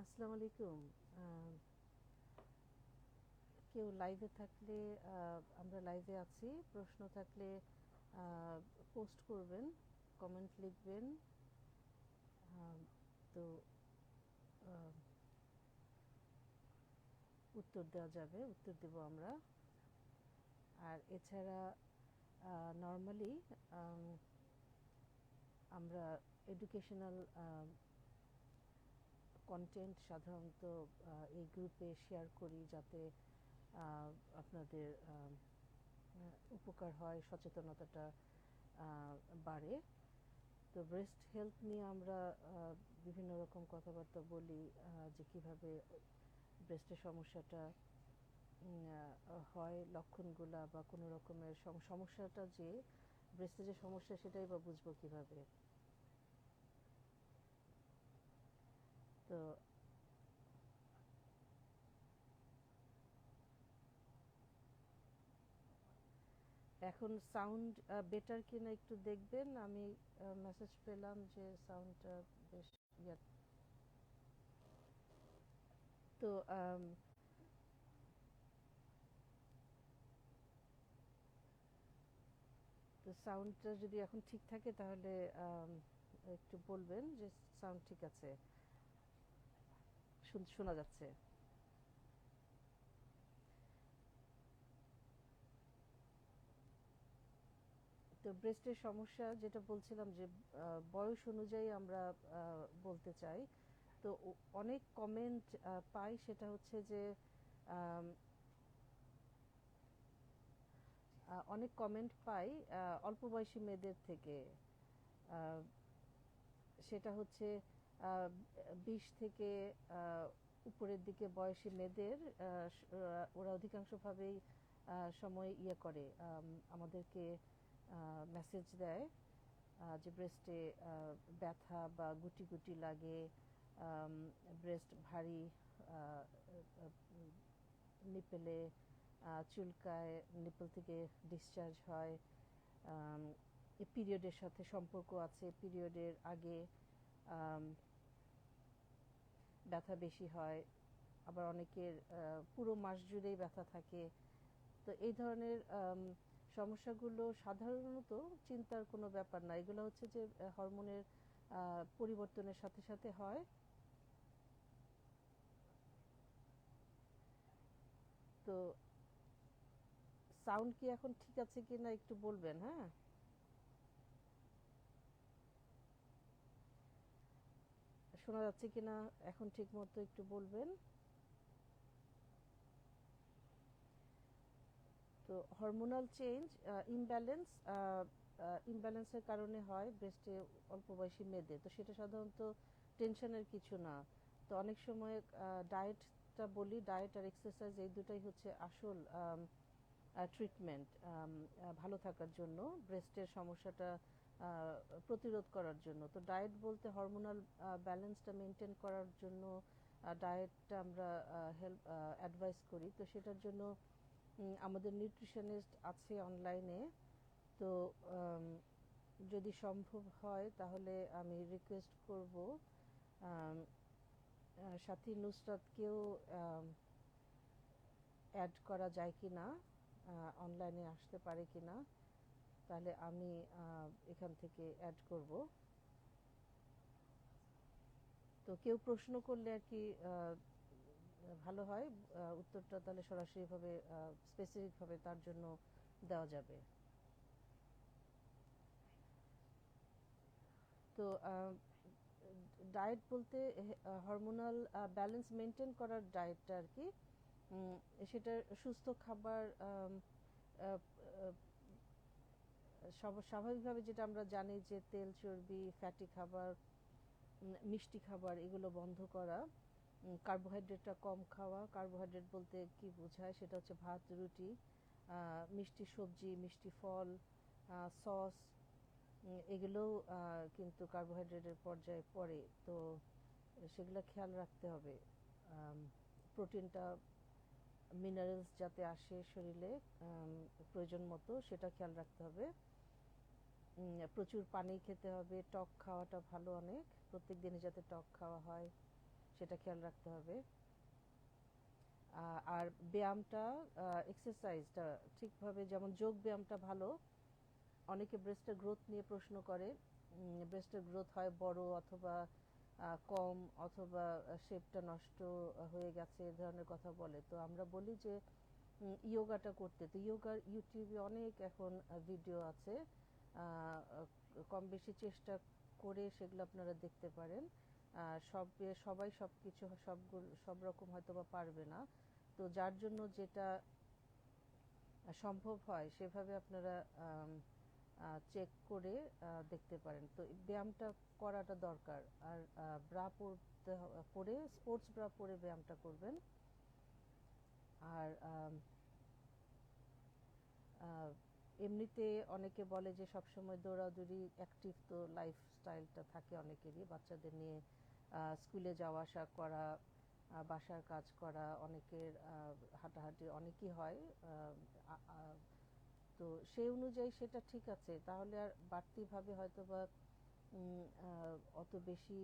আসসালামু আলাইকুম। আহ, কেউ লাইভে থাকলে আমরা লাইভে আছি, প্রশ্ন থাকলে পোস্ট করবেন, কমেন্ট লিখবেন। আহ, তো আহ, উত্তর দেওয়া যাবে, উত্তর দেব আমরা। আর এছাড়া নর্মালি আমরা এডুকেশনাল কন্টেন্ট সাধারণত এই গ্রুপে শেয়ার করি, যাতে আহ, আপনাদের উপকার হয়, সচেতনতাটা বাড়ে। তো ব্রেস্ট হেলথ নিয়ে আমরা বিভিন্ন রকম কথাবার্তা বলি, যে কিভাবে ব্রেস্টের সমস্যাটা হয়, লক্ষণগুলা বা কোনো রকমের সমস্যাটা, যে ব্রেস্টের যে সমস্যা সেটাই বা বুঝবো কিভাবে। তো এখন সাউন্ড বেটার কিনা একটু দেখবেন। আমি মেসেজ পেলাম যে সাউন্ডটা বেশ ইয়া। তো তো সাউন্ডটা যদি এখন ঠিক থাকে তাহলে একটু বলবেন যে সাউন্ড ঠিক আছে, শোনা যাচ্ছে। তো ব্রেস্টের সমস্যা যেটা বলছিলাম, যে বয়স অনুযায়ী আমরা বলতে চাই। তো অনেক কমেন্ট পাই, সেটা হচ্ছে যে আম, অনেক কমেন্ট পাই অল্প বয়সী মেয়েদের থেকে। আহ, সেটা হচ্ছে 20 থেকে আহ, উপরের দিকে বয়সী মেয়েদের, ওরা অধিকাংশভাবেই সময় ইয়ে করে, আমাদেরকে মেসেজ দেয় যে ব্রেস্টে ব্যথা বা গুটি গুটি লাগে, ব্রেস্ট ভারী, নিপেলে চুলকায়, নিপল থেকে ডিসচার্জ হয়, পিরিয়ডের সাথে সম্পর্ক আছে, পিরিয়ডের আগে আম, ব্যথা বেশি হয়, আবার অনেকের পুরো মাস জুড়েই ব্যথা থাকে। তো এই ধরনের সমস্যাগুলো সাধারণত চিন্তার কোনো ব্যাপার না, এগুলো হচ্ছে যে হরমোনের পরিবর্তনের সাথে সাথে হয়। তো সাউন্ড কি এখন ঠিক আছে কি না একটু বলবেন, হ্যাঁ? শোনা যাচ্ছে কি না এখন ঠিক মতো একটু বলবেন। তো হরমোনাল চেঞ্জ, ইমব্যালেন্স, ইমব্যালেন্সের কারণে হয় ব্রেস্টে অল্প বয়সী মেয়েদের। তো সেটা সাধারণত টেনশনের কিছু না। তো অনেক সময় ডায়েটটা বলি, ডায়েট আর এক্সারসাইজ এই দুটাই হচ্ছে আসল ট্রিটমেন্ট ভালো থাকার জন্য, ব্রেস্টের সমস্যাটা প্রতিরোধ করার জন্য। তো ডায়েট বলতে হরমোনাল ব্যালেন্সটা মেনটেন করার জন্য ডায়েটটা আমরা হেল্প অ্যাডভাইস করি। তো সেটার জন্য আমাদের নিউট্রিশনিস্ট আছে অনলাইনে। তো আম, যদি সম্ভব হয় তাহলে আমি রিকোয়েস্ট করব সাথী নুসরাতকেও অ্যাড করা যায় কি না, অনলাইনে আসতে পারে কি না, তাহলে আমি এখান থেকে অ্যাড করব। তো কেউ প্রশ্ন করলে আর কি ভালো হয়, উত্তরটা তাহলে সরাসরিভাবে স্পেসিফিকভাবে তার জন্য দেওয়া যাবে। তো ডায়েট বলতে হরমোনাল ব্যালেন্স মেনটেন করার ডায়েটটা আর কি। উম, সেটা সুস্থ খাবার, আহ, আহ, স্বাভাবিকভাবে যেটা আমরা জানি যে তেল, চর্বি, ফ্যাটি খাবার, মিষ্টি খাবার এগুলো বন্ধ করা, কার্বোহাইড্রেটটা কম খাওয়া। কার্বোহাইড্রেট বলতে কি বোঝায়, সেটা হচ্ছে ভাত, রুটি, মিষ্টি সবজি, মিষ্টি ফল, সস, এগুলোও কিন্তু কার্বোহাইড্রেটের পর্যায়ে পড়ে। তো সেগুলো খেয়াল রাখতে হবে। প্রোটিনটা, মিনারেলস যাতে আসে শরীরে প্রয়োজন মতো, সেটা খেয়াল রাখতে হবে। প্রচুর পানি খেতে হবে, টক খাওয়াটা ভালো অনেক, প্রত্যেক দিনে যাতে টক খাওয়া হয়। সেটা খেয়াল রাখতে হবে। আর ব্যায়ামটা, এক্সারসাইজটা ঠিকভাবে, যেমন যোগ ব্যায়ামটা ভালো। অনেকে ব্রেস্টের গ্রোথ নিয়ে প্রশ্ন করে, ব্রেস্টের গ্রোথ হয় বড় অথবা কম, অথবা শেপটা নষ্ট হয়ে গেছে, এ ধরনের কথা বলে। তো আমরা বলি যে ইয়োগাটা করতে। তো ইয়োগার ইউটিউবে অনেক এখন ভিডিও আছে, কম বেশি চেষ্টা করে সেগুলো আপনারা দেখতে পারেন। সবাই সবকিছু সব রকম হয়তো বা পারবে না, তো যার জন্য যেটা সম্ভব হয় সেভাবে আপনারা চেক করে দেখতে পারেন। তো ব্যায়ামটা করাটা দরকার। আর ব্রা পরে, স্পোর্টস ব্রা পরে ব্যায়ামটা করবেন। আর এমনিতে অনেকে বলে যে সবসময় দৌড়াদৌড়ি, অ্যাক্টিভ তো লাইফস্টাইলটা থাকে অনেকেরই, বাচ্চাদের নিয়ে স্কুলে যাওয়া আসা করা, বাসার কাজ করা, অনেকের হাঁটাহাঁটি অনেকই হয়। তো সেই অনুযায়ী সেটা ঠিক আছে, তাহলে আর বাড়তিভাবে হয়তো বা অত বেশি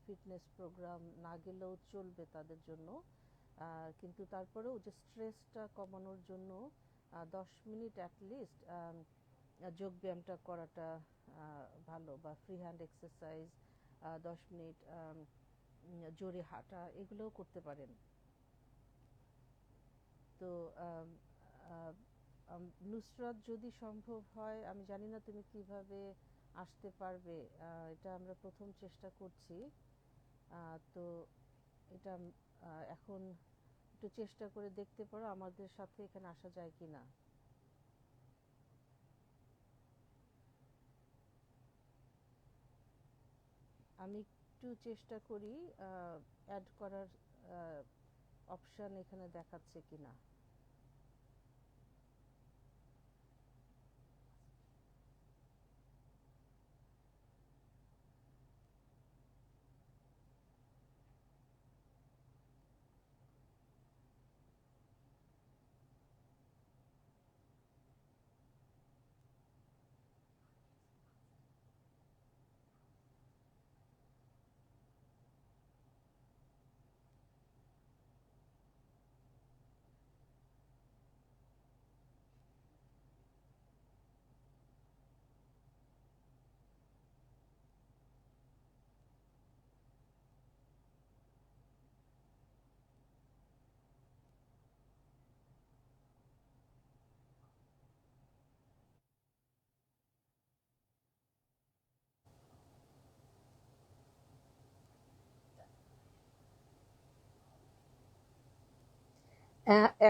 ফিটনেস প্রোগ্রাম না গেলেও চলবে তাদের জন্য। কিন্তু তারপরেও যে স্ট্রেসটা কমানোর জন্য 10 মিনিট অ্যাটলিস্ট যোগ ব্যায়ামটা করাটা ভালো, বা ফ্রি হ্যান্ড এক্সারসাইজ 10 মিনিট, জোরে হাঁটা, এগুলোও করতে পারেন। তো নুসরাত, যদি সম্ভব হয়, আমি জানি না তুমি কিভাবে আসতে পারবে, এটা আমরা প্রথম চেষ্টা করছি। তো এটা এখন একটু চেষ্টা করে দেখতে পারো আমাদের সাথে এখানে আসা যায় কিনা। আমি একটু চেষ্টা করি অ্যাড করার অপশন এখানে দেখাচ্ছে কিনা।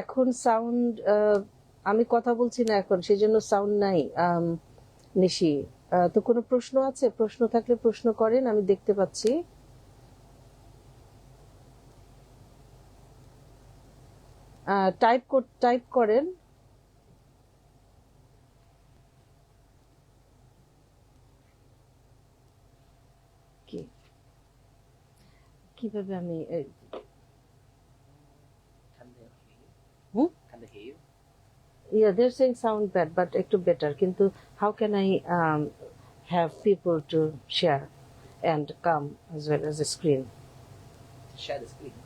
এখন সাউন্ড, আমি কথা বলছি না এখন, সেজন্য সাউন্ড নাই। নিশি, তো কোনো প্রশ্ন আছে? প্রশ্ন থাকলে প্রশ্ন করেন, আমি দেখতে পাচ্ছি। টাইপ করেন। কি, কিভাবে আমি হুম, yeah, they're saying sound bad, but একটু better, কিন্তু how can I have people to share and come as well as a screen? Share the screen.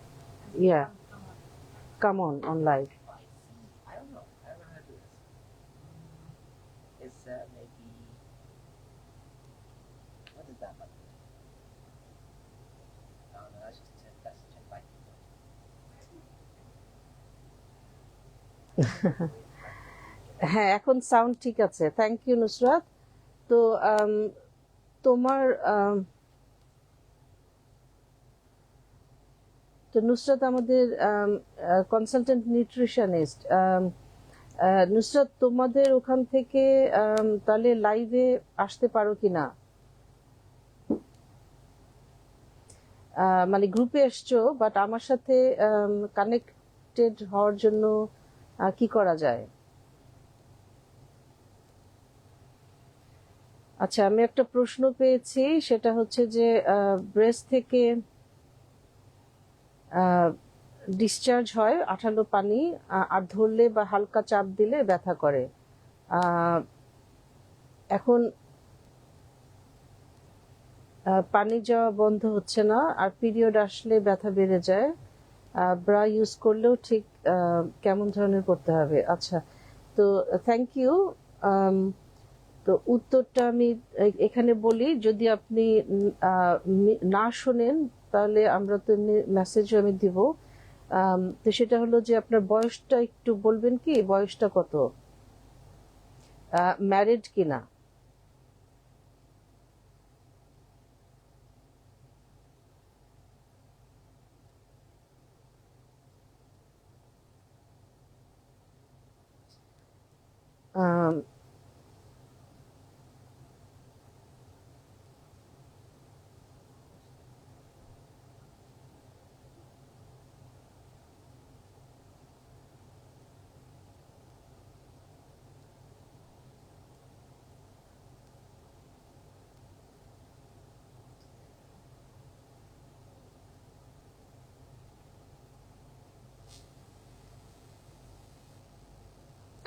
Yeah, come on live. I don't know. I don't know how to do this. It's maybe. What is that button? Oh no, that's just to invite people. হ্যাঁ, এখন sound ঠিক আছে। Thank you Nusrat. তো তোমার তো নুসরাত আমাদের consultant nutritionist. Nusrat, তোমাদের ওখান থেকে তাহলে লাইভে আসতে পারো কিনা? মানে গ্রুপে এসছো, বাট আমার সাথে কানেক্টেড হওয়ার জন্য কি করা যায়? আচ্ছা, আমি একটা প্রশ্ন পেয়েছি, সেটা হচ্ছে যে ব্রেস্ট থেকে ডিসচার্জ হয় আঠালো পানি, আর ধরলে বা হালকা চাপ দিলে ব্যথা করে। এখন পানি যাওয়া বন্ধ হচ্ছে না, আর পিরিয়ড আসলে ব্যথা বেড়ে যায়। ব্রা ইউজ করলেও ঠিক কেমন ধরনের করতে হবে? আচ্ছা, তো থ্যাংক ইউ। তো উত্তরটা আমি এখানে বলি, যদি আপনি না শোনেন তাহলে আমরা তো মেসেজও আমি দিব। তো সেটা হলো যে আপনার বয়সটা একটু বলবেন কি, বয়সটা কত, ম্যারিড কিনা? আম,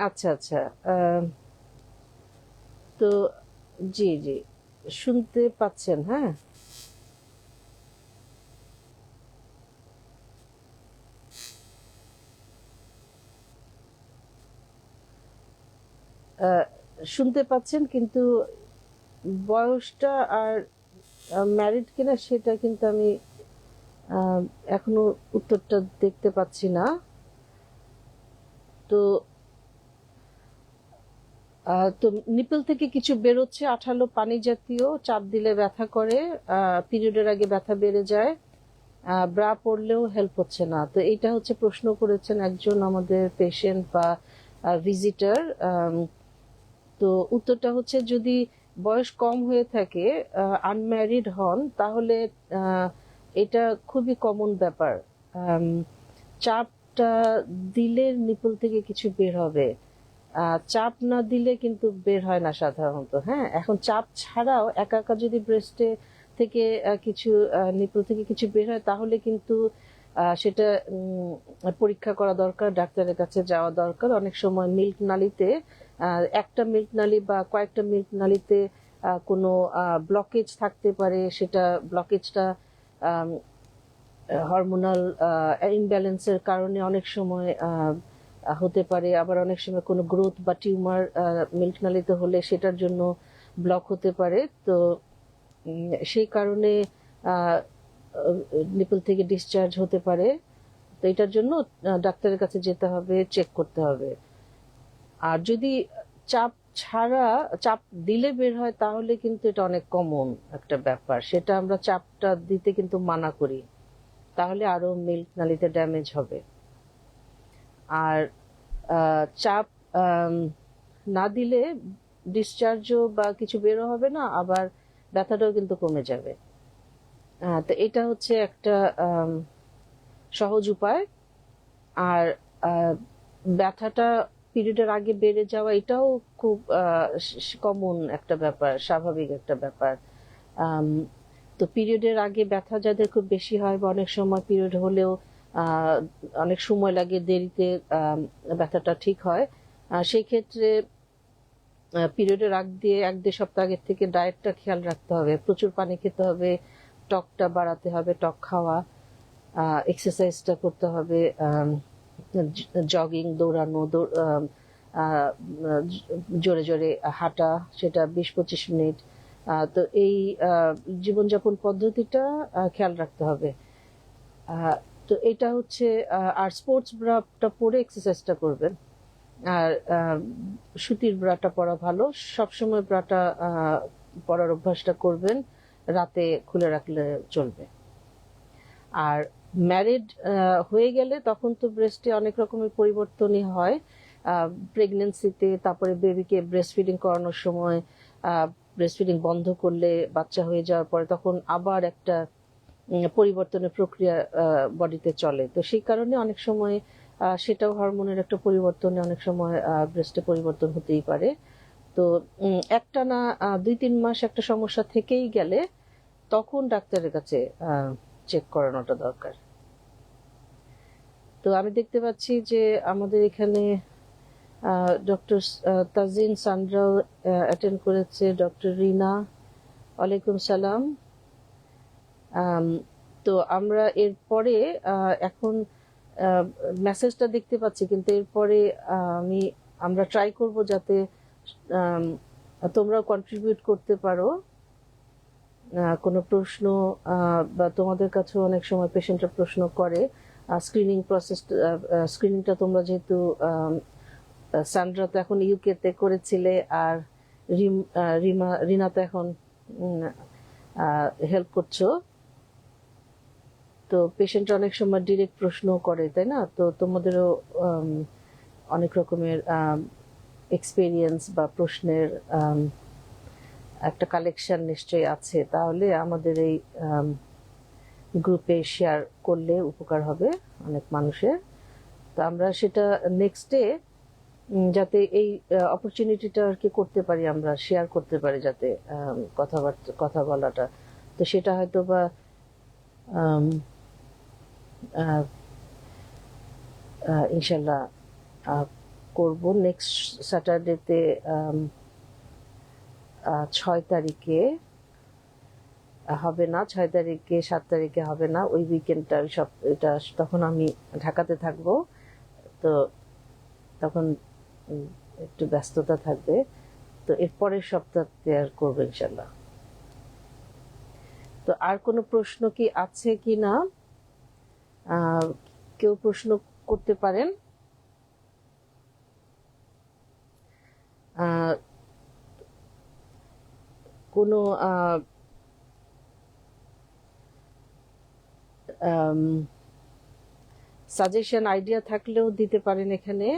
আচ্ছা আচ্ছা। আম, তো জি জি, শুনতে পাচ্ছেন? হ্যাঁ। আহ, শুনতে পাচ্ছেন, কিন্তু বয়সটা আর ম্যারিড কিনা সেটা কিন্তু আমি আহ, এখনো উত্তরটা দেখতে পাচ্ছি না। তো তো নিপল থেকে কিছু বেরোচ্ছে আঠালো পানি জাতীয়, চাপ দিলে ব্যথা করে, পিরিয়ডের আগে ব্যথা বেড়ে যায়, ব্রা পরলেও হেল্প হচ্ছে না। তো এইটা হচ্ছে প্রশ্ন করেছেন একজন আমাদের পেশেন্ট বা ভিজিটার। তো উত্তরটা হচ্ছে, যদি বয়স কম হয়ে থাকে, আনম্যারিড হন, তাহলে আহ, এটা খুবই কমন ব্যাপার। আম, চাপটা দিলে নিপল থেকে কিছু বের হবে, চাপ না দিলে কিন্তু বের হয় না সাধারণত। হ্যাঁ, এখন চাপ ছাড়াও একা একা যদি ব্রেস্টে থেকে কিছু নিপল থেকে কিছু বের হয়, তাহলে কিন্তু সেটা পরীক্ষা করা দরকার, ডাক্তারের কাছে যাওয়া দরকার। অনেক সময় মিল্ক নালীতে, একটা মিল্ক নালী বা কয়েকটা মিল্ক নালীতে কোনো ব্লকেজ থাকতে পারে। সেটা ব্লকেজটা হরমোনাল ইমব্যালেন্সের কারণে অনেক সময় হতে পারে, আবার অনেক সময় কোনো গ্রোথ বা টিউমার মিল্ক নালীতে হলে সেটার জন্য ব্লক হতে পারে। তো সেই কারণে নিপল থেকে ডিসচার্জ হতে পারে। তো এটার জন্য ডাক্তারের কাছে যেতে হবে, চেক করতে হবে। আর যদি চাপ ছাড়া, চাপ দিলে বের হয়, তাহলে কিন্তু এটা অনেক কমন একটা ব্যাপার, সেটা আমরা চাপটা দিতে কিন্তু মানা করি, তাহলে আরো মিল্ক নালীতে ড্যামেজ হবে। আর চাপ আম, না দিলে ডিসচার্জও বা কিছু বেরো হবে না, আবার ব্যথাটাও কিন্তু কমে যাবে। তো এটা হচ্ছে একটা সহজ উপায়। আর ব্যথাটা পিরিয়ডের আগে বেড়ে যাওয়া, এটাও খুব কমন একটা ব্যাপার, স্বাভাবিক একটা ব্যাপার। আম, তো পিরিয়ডের আগে ব্যথা যাদের খুব বেশি হয়, বা অনেক সময় পিরিয়ড হলেও অনেক সময় লাগে, দেরিতে ব্যথাটা ঠিক হয়, সেই ক্ষেত্রে পিরিয়ডের আগ দিয়ে 1-2 সপ্তাহ আগের থেকে ডায়েটটা খেয়াল রাখতে হবে, প্রচুর পানি খেতে হবে, টকটা বাড়াতে হবে, টক খাওয়া, এক্সারসাইজটা করতে হবে, জগিং, দৌড়ানো, জোরে জোরে হাঁটা, সেটা 20-25 মিনিট। তো এই জীবনযাপন পদ্ধতিটা খেয়াল রাখতে হবে। তো এটা হচ্ছে, আর স্পোর্টস ব্রাটা পরে এক্সারসাইজটা করবেন। আর সুতির ব্রাটা পরা ভালো, সবসময় ব্রাটা পরার অভ্যাসটা করবেন, রাতে খুলে রাখলে চলবে। আর ম্যারিড হয়ে গেলে তখন তো ব্রেস্টে অনেক রকমের পরিবর্তনই হয়, প্রেগনেন্সিতে, তারপরে বেবিকে ব্রেস্ট ফিডিং করানোর সময়, ব্রেস্ট ফিডিং বন্ধ করলে, বাচ্চা হয়ে যাওয়ার পরে, তখন আবার একটা পরিবর্তনের প্রক্রিয়া বডিতে চলে। তো সেই কারণে অনেক সময় সেটাও হরমোনের একটা পরিবর্তনে অনেক সময় ব্রেস্টে পরিবর্তন হতেই পারে। তো একটানা 2-3 মাস একটা সমস্যা থেকেই গেলে, তখন ডাক্তারের কাছে চেক করানোটা দরকার। তো আমি দেখতে পাচ্ছি যে আমাদের এখানে ডক্টর তাজিন সান্ড্রাও অ্যাটেন্ড করেছে, ডক্টর রিনা। ওয়ালাইকুম সালাম। তো আমরা এরপরে এখন মেসেজটা দেখতে পাচ্ছি, কিন্তু এরপরে আমরা ট্রাই করব যাতে তোমরা কন্ট্রিবিউট করতে পারো কোনো প্রশ্ন, বা তোমাদের কাছে অনেক সময় পেশেন্টরা প্রশ্ন করে। স্ক্রিনিংটা তোমরা যেহেতু সান্ড্রা তো এখন ইউকে তে করেছিলে, আর রিনা তো এখন হেল্প করছো, তো পেশেন্ট অনেক সময় ডিরেক্ট প্রশ্ন করে, তাই না? তো তোমাদেরও অনেক রকমের এক্সপেরিয়েন্স বা প্রশ্নের একটা কালেকশন নিশ্চয়ই আছে, তাহলে আমাদের এই গ্রুপে শেয়ার করলে উপকার হবে অনেক মানুষের। তো আমরা সেটা নেক্সট ডে যাতে এই অপরচুনিটিটা আর কি করতে পারি, আমরা শেয়ার করতে পারি যাতে কথা বলাটা, তো সেটা হয়তো বা ইনশাল্লাহ করব নেক্সট স্যাটারডেতে, 6 তারিখে হবে না, 6 তারিখে 7 তারিখে হবে না, ওই উইকেন্ডটা এটা তখন আমি ঢাকাতে থাকবো, তো তখন একটু ব্যস্ততা থাকবে। তো এর পরের সপ্তাহে আর করবো ইনশাল্লাহ। তো আর কোনো প্রশ্ন কি আছে কি না? কেউ প্রশ্ন করতে পারেন। কোনো সাজেশন আইডিয়া থাকলেও দিতে পারেন এখানে।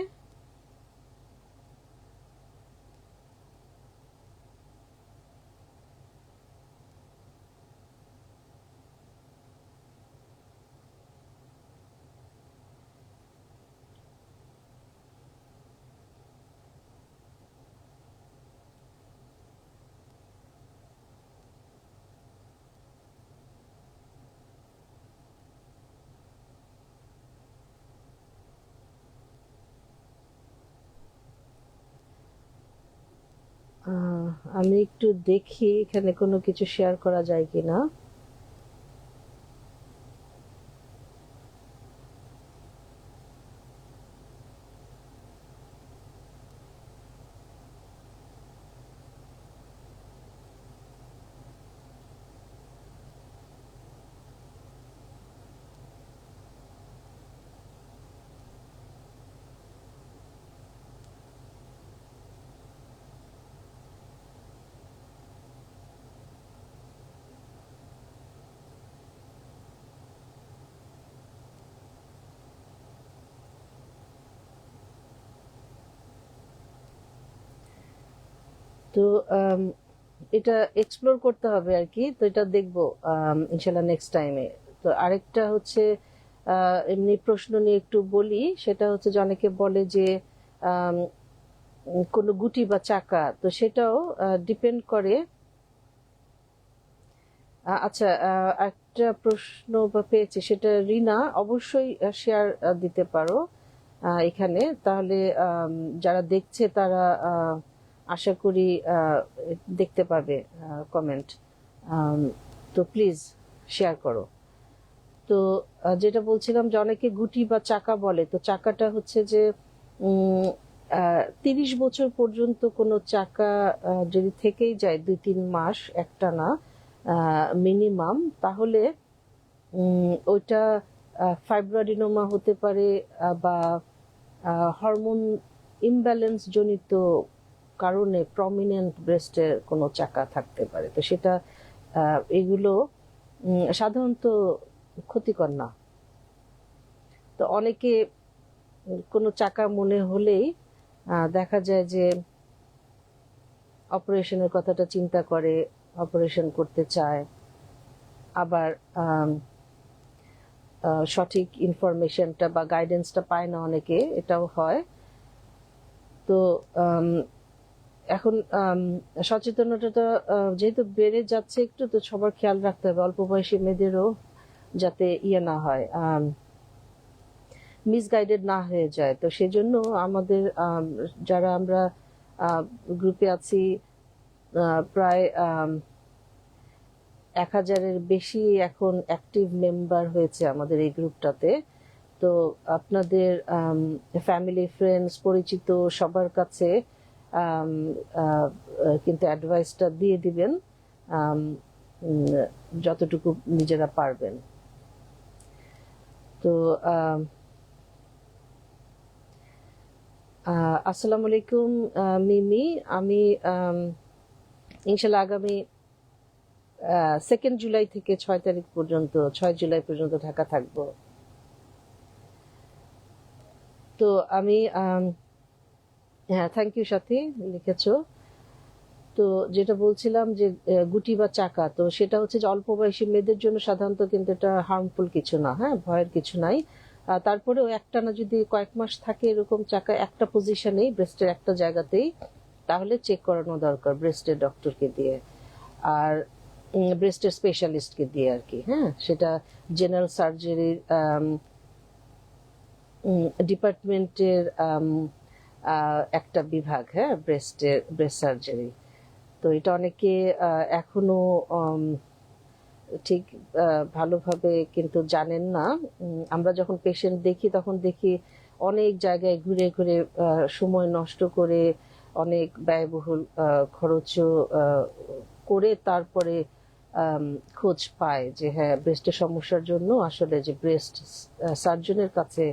আমি একটু দেখি এখানে কোনো কিছু শেয়ার করা যায় কিনা। তো এটা এক্সপ্লোর করতে হবে আর কি, তো এটা দেখবো ইনশাল্লাহ নেক্সট টাইমে। তো আরেকটা হচ্ছে এমনি প্রশ্ন নিয়ে একটু বলি, সেটা হচ্ছে যে অনেকে বলে যে কোনো গুটি বা চাকা, তো সেটাও ডিপেন্ড করে। আচ্ছা, একটা প্রশ্ন বা পেয়েছি, সেটা রিনা অবশ্যই শেয়ার দিতে পারো এখানে, তাহলে যারা দেখছে তারা আশা করি দেখতে পাবে কমেন্ট। তো প্লিজ শেয়ার করো। তো যেটা বলছিলাম যে অনেকে গুটি বা চাকা বলে, তো চাকাটা হচ্ছে যে 30 বছর পর্যন্ত কোনো চাকা যদি থেকেই যায় 2-3 মাস একটানা মিনিমাম, তাহলে ওইটা ফাইব্রোডিনোমা হতে পারে, বা হরমোন ইমব্যালেন্স জনিত কারণে প্রমিনেন্ট ব্রেস্টের কোনো চাকা থাকতে পারে। তো সেটা এগুলো সাধারণত ক্ষতিকর না। তো অনেকে কোনো চাকা মনে হলেই দেখা যায় যে অপারেশনের কথাটা চিন্তা করে, অপারেশন করতে চায়, আবার সঠিক ইনফরমেশনটা বা গাইডেন্সটা পায় না অনেকে, এটাও হয়। তো এখন সচেতনতাটা যেহেতু বেড়ে যাচ্ছে একটু, তো সবার খেয়াল রাখতে হবে অল্প বয়সী মেয়েদেরও যাতে না হয়, মিসগাইডেড না হয়ে যায়। তো সেজন্য আমাদের যারা আমরা গ্রুপে আছি প্রায় 1000-এর বেশি এখন অ্যাক্টিভ মেম্বার হয়েছে আমাদের এই গ্রুপটাতে। তো আপনাদের ফ্যামিলি, ফ্রেন্ডস, পরিচিত সবার কাছে কিন্তু অ্যাডভাইসটা দিয়ে দিবেন যতটুকু নিজেরা পারবেন। তো আসসালামু আলাইকুম মিমি, আমি ইনশাল্লাহ আগামী 2 জুলাই থেকে 6 তারিখ পর্যন্ত, 6 জুলাই পর্যন্ত ঢাকা থাকবো। তো আমি হ্যাঁ, থ্যাংক ইউ সাথী, লিখেছো। তো যেটা বলছিলাম যে গুটি বা চাকা, তো সেটা হচ্ছে যে অল্প বয়সী মেয়েদের জন্য সাধারণত কিন্তু এটা হার্মফুল কিছু না, হ্যাঁ, ভয়ের কিছু নাই। তারপরেও একটানা যদি কয়েক মাস থাকে এরকম চাকা একটা পজিশনেই, ব্রেস্টের একটা জায়গাতেই, তাহলে চেক করানো দরকার ব্রেস্টের ডক্টরকে দিয়ে, আর ব্রেস্টের স্পেশালিস্টকে দিয়ে আর কি। হ্যাঁ, সেটা জেনারেল সার্জারির ডিপার্টমেন্টের একটা বিভাগ, হ্যাঁ, ব্রেস্ট সার্জারি। তো এটা অনেকে এখনো ঠিক ভালোভাবে কিন্তু জানেন না। আমরা যখন পেশেন্ট দেখি তখন দেখি অনেক জায়গায় ঘুরে ঘুরে সময় নষ্ট করে, অনেক ব্যয়বহুল খরচও করে তারপরে খোঁজ পায় যে হ্যাঁ, ব্রেস্টের সমস্যার জন্য আসলে যে ব্রেস্ট সার্জনের কাছে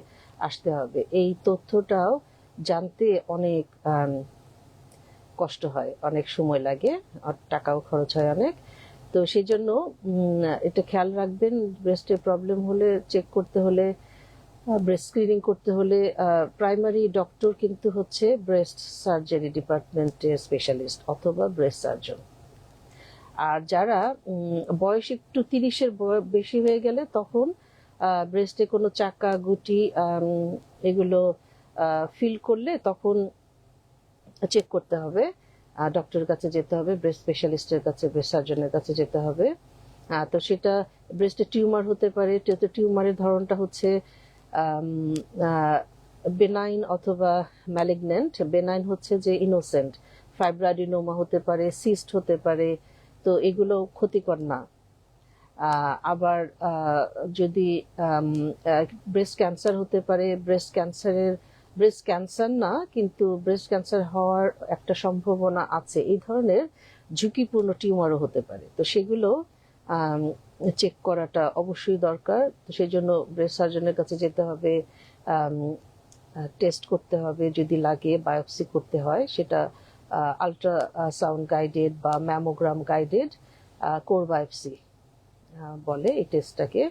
আসতে হবে। এই তথ্যটাও জানতে অনেক কষ্ট হয়, অনেক সময় লাগে, আর টাকাও খরচ হয় অনেক। তো সেই জন্য এটা খেয়াল রাখবেন, ব্রেস্টের প্রবলেম হলে, চেক করতে হলে, ব্রেস্ট স্ক্রিনিং করতে হলে প্রাইমারি ডক্টর কিন্তু হচ্ছে ব্রেস্ট সার্জারি ডিপার্টমেন্টের স্পেশালিস্ট অথবা ব্রেস্ট সার্জন। আর যারা বয়স একটু 30-এর বেশি হয়ে গেলে তখন ব্রেস্টে কোনো চাকা, গুটি এগুলো ফিল করলে তখন চেক করতে হবে, ডক্টরের কাছে যেতে হবে, ব্রেস্ট স্পেশালিস্টের কাছে, ব্রেস্ট সার্জনের কাছে যেতে হবে। তো সেটা ব্রেস্টে টিউমার হতে পারে। টিউমারের ধরনটা হচ্ছে বেনাইন অথবা ম্যালিগন্যান্ট। বেনাইন হচ্ছে যে ইনোসেন্ট, ফাইব্রাডিনোমা হতে পারে, সিস্ট হতে পারে, তো এগুলো ক্ষতিকর না। আবার যদি ব্রেস্ট ক্যান্সার হতে পারে, ব্রেস্ট ক্যান্সার না, কিন্তু ব্রেস্ট ক্যান্সার হওয়ার একটা সম্ভাবনা আছে, এই ধরনের ঝুঁকিপূর্ণ টিউমারও হতে পারে। তো সেগুলো চেক করাটা অবশ্যই দরকার। তো সেই জন্য ব্রেস্ট সার্জনের কাছে যেতে হবে, টেস্ট করতে হবে, যদি লাগে বায়োপসি করতে হয়, সেটা আল্ট্রাসাউন্ড গাইডেড বা ম্যামোগ্রাম গাইডেড কোর বায়োপসি বলে এই টেস্টটাকে।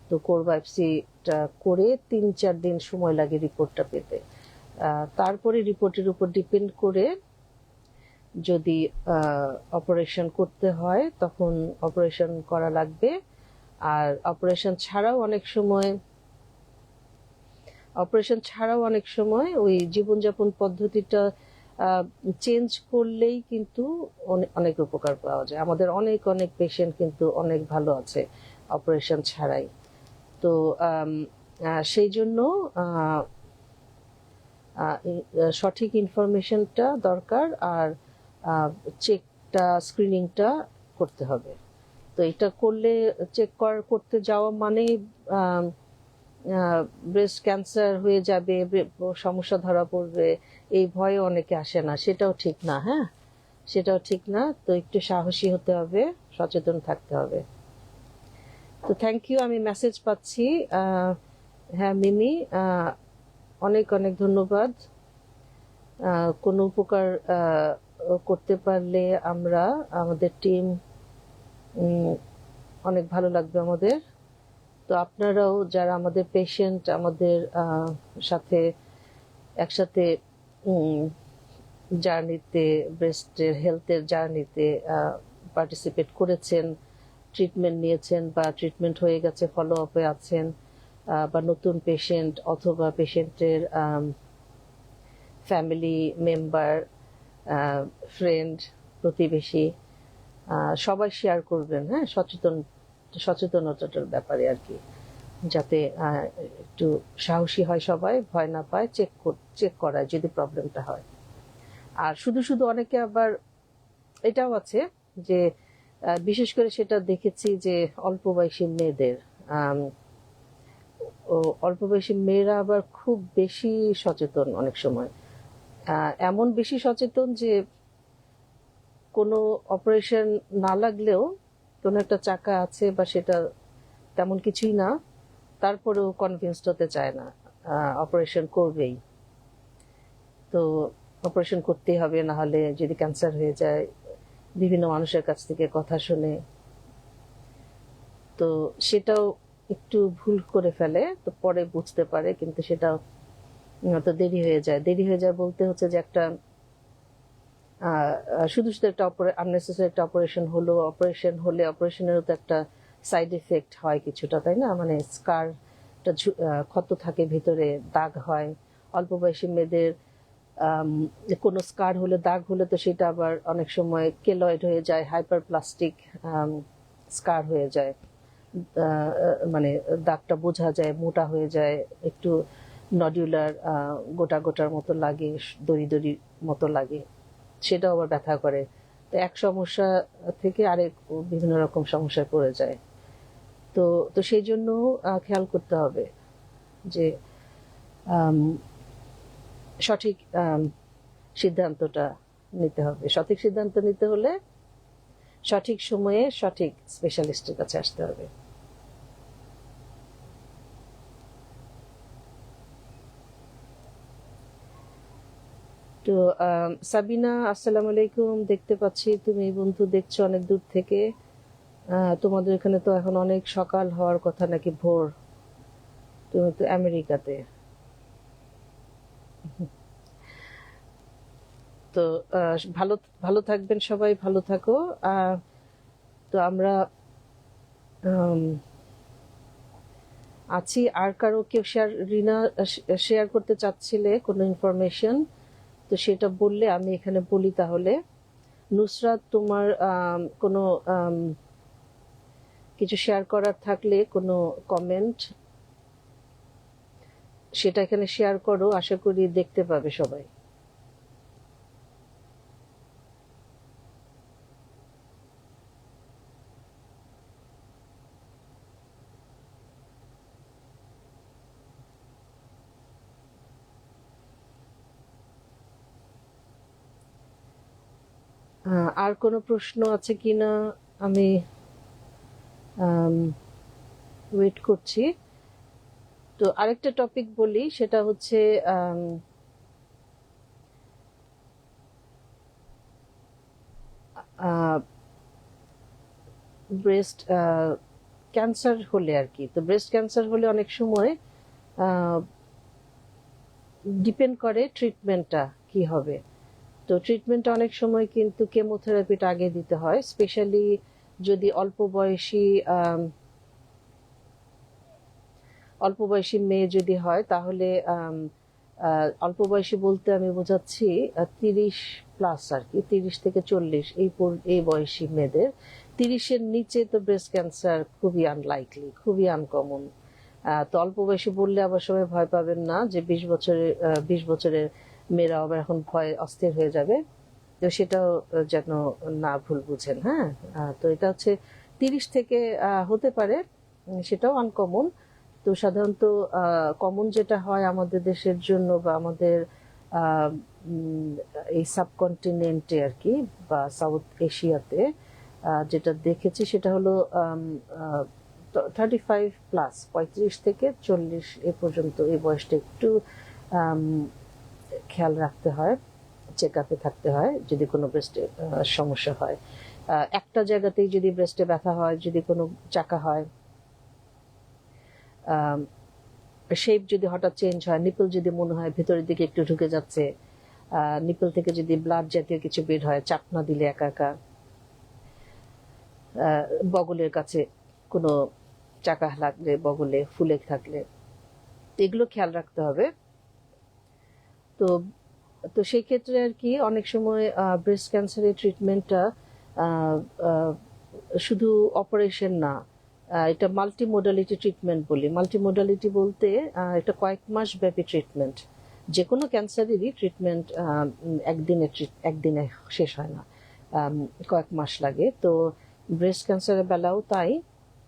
তো কোর বায়োপসিটা করে 3-4 দিন সময় লাগে রিপোর্টটা পেতে। তারপরে রিপোর্টের উপর ডিপেন্ড করে যদি অপারেশন করতে হয় তখন অপারেশন করা লাগবে। আর অপারেশন ছাড়াও অনেক সময় ওই জীবনযাপন পদ্ধতিটা চেঞ্জ করলেই কিন্তু অনেক উপকার পাওয়া যায়। আমাদের অনেক অনেক পেশেন্ট কিন্তু অনেক ভালো আছে অপারেশন ছাড়াই। তো সেই জন্য সঠিক ইনফরমেশনটা দরকার, আর চেকটা, স্ক্রিনিংটা করতে হবে। তো এটা করলে, চেক করতে যাওয়া মানে ব্রেস্ট ক্যান্সার হয়ে যাবে, সমস্যা ধরা পড়বে, এই ভয়ে অনেকে আসে না, সেটাও ঠিক না। হ্যাঁ, সেটাও ঠিক না। তো একটু সাহসী হতে হবে, সচেতন থাকতে হবে। তো থ্যাংক ইউ, আমি মেসেজ পাচ্ছি। হ্যাঁ মিমি, অনেক অনেক ধন্যবাদ। কোনো উপকার করতে পারলে আমাদের টিম অনেক ভালো লাগবে আমাদের। তো আপনারাও যারা আমাদের পেশেন্ট, আমাদের সাথে একসাথে জার্নিতে, ব্রেস্টের হেলথের জার্নিতে পার্টিসিপেট করেছেন, ট্রিটমেন্ট নিয়েছেন বা ট্রিটমেন্ট হয়ে গেছে, ফলো আপে আছেন, বা নতুন পেশেন্ট অথবা পেশেন্টের ফ্যামিলি মেম্বার, ফ্রেন্ড, প্রতিবেশী, সবাই শেয়ার করবেন। হ্যাঁ, সচেতনতার ব্যাপারে আর কি, যাতে একটু সাহসী হয় সবাই, ভয় না পায়, চেক করায় যদি প্রবলেমটা হয়। আর শুধু শুধু অনেকে আবার এটাও আছে যে বিশেষ করে সেটা দেখেছি যে অল্প বয়সী মেয়েদের, আম, ও অল্প বয়সী মেয়েরা আবার খুব বেশি সচেতন অনেক সময়, এমন বেশি সচেতন যে কোনো অপারেশন না লাগলেও কোনো একটা চাকা আছে বা সেটা তেমন কিছুই না, তারপরেও কনভিন্সড হতে চায় না, অপারেশন করবেই। তো অপারেশন করতেই হবে, না হলে যদি ক্যান্সার হয়ে যায়, বিভিন্ন মানুষের কাছ থেকে কথা শুনে। তো সেটাও একটু ভুল করে ফেলে, তো পরে বুঝতে পারে, কিন্তু সেটাও তো দেরি হয়ে যায়। দেরি হয়ে যায় বলতে হচ্ছে যে একটা শুধু শুধু একটা আননেসেসারি একটা অপারেশন হলো, অপারেশন হলে অপারেশনেরও তো একটা সাইড এফেক্ট হয় কিছুটা, তাই না? মানে স্কার ক্ষত থাকে ভিতরে, দাগ হয়। অল্প বয়সী মেয়েদের কোনো স্কার হলে, দাগ হলে, তো সেটা আবার অনেক সময় কেলয়েড হয়ে যায়, হাইপার প্লাস্টিক স্কার হয়ে যায়। মানে দাগটা বোঝা যায়, মোটা হয়ে যায়, একটু নডিউলার, গোটা গোটার মতো লাগে, দড়ি দড়ি মতো লাগে, সেটাও আবার ব্যথা করে। তো এক সমস্যা থেকে আরেক বিভিন্ন রকম সমস্যায় পড়ে যায়। তো তো সেই জন্য খেয়াল করতে হবে যে সঠিক সিদ্ধান্তটা নিতে হবে। সঠিক সিদ্ধান্ত নিতে হলে সঠিক সময়ে সঠিক স্পেশালিস্টের কাছে আসতে হবে। তো সাবিনা, আসসালামু আলাইকুম। দেখতে পাচ্ছি তুমি বন্ধু দেখছো অনেক দূর থেকে। তোমাদের এখানে তো এখন অনেক সকাল হওয়ার কথা, নাকি ভোর? তুমি তো আমেরিকাতে। তো ভালো ভালো থাকবেন সবাই, ভালো থাকো। তো আমরা আছি। আর কারো কেউ রিনা শেয়ার করতে চাচ্ছিলে কোনো ইনফরমেশন, তো সেটা বললে আমি এখানে বলি তাহলে। নুসরাত, তোমার কোনো কিছু শেয়ার করার থাকলে, কোনো কমেন্ট, সেটা এখানে শেয়ার করো, আশা করি দেখতে পাবে সবাই। আর কোনো প্রশ্ন আছে কিনা আমি ওয়েট করছি। তো আরেকটা টপিক বলি, সেটা হচ্ছে ব্রেস্ট ক্যান্সার হলে আর কি। তো ব্রেস্ট ক্যান্সার হলে অনেক সময় ডিপেন্ড করে ট্রিটমেন্টটা কি হবে। তো ট্রিটমেন্টটা অনেক সময় কিন্তু কেমোথেরাপিটা আগে দিতে হয়, স্পেশালি যদি অল্প বয়সী মেয়ে যদি হয়, তাহলে অল্প বয়সী বলতে আমি বোঝাচ্ছি 30+ আর কি, 30 থেকে 40 এই বয়সী মেয়েদের। 30-এর নিচে তো ব্রেস্ট ক্যান্সার খুবই আনলাইকলি, খুবই আনকমন। তো অল্প বয়সী বললে আবার সবাই ভয় পাবেন না যে 20 বছরের মেয়েরা আবার এখন ভয় অস্থির হয়ে যাবে। তো সেটাও যেন না ভুল বুঝেন। হ্যাঁ, তো এটা হচ্ছে 30 থেকে হতে পারে, সেটাও আনকমন। তো সাধারণত কমন যেটা হয় আমাদের দেশের জন্য বা আমাদের এই সাবকন্টিনেন্টে আর কি, বা সাউথ এশিয়াতে যেটা দেখেছি সেটা হলো 35+, 35 থেকে 40 এ পর্যন্ত এই বয়সটা একটু খেয়াল রাখতে হয়, চেক আপে থাকতে হয় যদি কোনো ব্রেস্টে সমস্যা হয়। একটা জায়গাতেই যদি ব্রেস্টে ব্যথা হয়, যদি কোনো চাকা হয়, শেপ যদি হঠাৎ চেঞ্জ হয়, নিপল যদি মনে হয় ভেতরের দিকে একটু ঢুকে যাচ্ছে, নিপল থেকে যদি ব্লাড জাতীয় কিছু বের হয়, চাপনা দিলে একা একা, বগলের কাছে কোনো চাকা লাগলে, বগলে ফুলে থাকলে, এগুলো খেয়াল রাখতে হবে। তো তো সেই ক্ষেত্রে আর কি অনেক সময় ব্রেস্ট ক্যান্সারের ট্রিটমেন্টটা শুধু অপারেশন না, এটা মাল্টি মোডালিটি ট্রিটমেন্ট বলি। মাল্টি মোডালিটি বলতে এটা কয়েক মাস ব্যাপী ট্রিটমেন্ট। যে কোনো ক্যান্সারেরই ট্রিটমেন্ট একদিনে শেষ হয় না, কয়েক মাস লাগে। তো ব্রেস্ট ক্যান্সারের বেলাও তাই।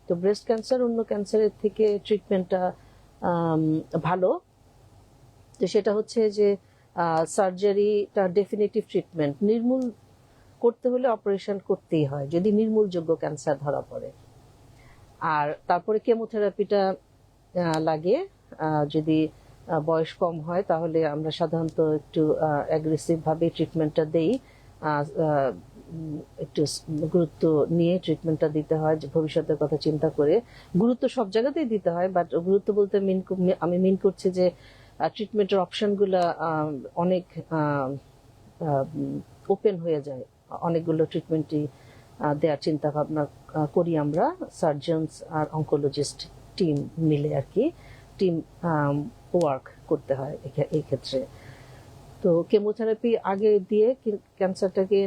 তো ব্রেস্ট ক্যান্সার অন্য ক্যান্সারের থেকে ট্রিটমেন্টটা ভালো। তো সেটা হচ্ছে যে সার্জারিটা ডেফিনিটিভ ট্রিটমেন্ট, নির্মূল করতে হলে অপারেশন করতেই হয় যদি নির্মূলযোগ্য ক্যান্সার ধরা পড়ে। আর তারপরে কেমোথেরাপিটা লাগে যদি বয়স কম হয়, তাহলে আমরা সাধারণত একটু অ্যাগ্রেসিভ ভাবে ট্রিটমেন্টটা দেই, একটু গুরুত্ব নিয়ে ট্রিটমেন্টটা দিতে হয় যে ভবিষ্যতের কথা চিন্তা করে। গুরুত্ব সব জায়গাতেই দিতে হয়, বাট গুরুত্ব বলতে আমি মিন করছি যে ট্রিটমেন্টের অপশনগুলো অনেক ওপেন হয়ে যায়। অনেকগুলো ট্রিটমেন্টই দেওয়ার চিন্তা ভাবনা করি আমরা, সার্জনস আর অনকোলজিস্ট টিম মিলে আর কি, টিম ওয়ার্ক করতে হয় এই ক্ষেত্রে। তো কেমোথেরাপি আগে দিয়ে ক্যান্সারটাকে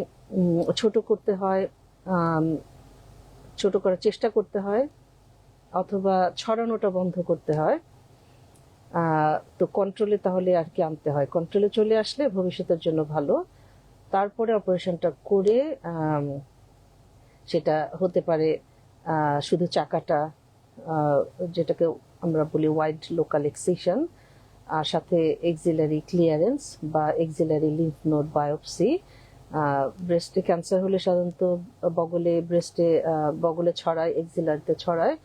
ছোট করতে হয়, ছোট করার চেষ্টা করতে হয়, অথবা ছড়ানোটা বন্ধ করতে হয়। তো কন্ট্রোলে তাহলে আর কি আনতে হয়, কন্ট্রোলে চলে আসলে ভবিষ্যতের জন্য ভালো। তারপরে অপারেশনটা করে সেটা হতে পারে শুধু চাকাটা, যেটাকে আমরা বলি ওয়াইড লোকাল এক্সিশন, আর সাথে এক্সিলারি ক্লিয়ারেন্স বা এক্সিলারি লিম্ফ নোড বায়োপসি। ব্রেস্টে ক্যান্সার হলে সাধারণত বগলে ছড়ায়, এক্সিলারিতে ছড়ায়।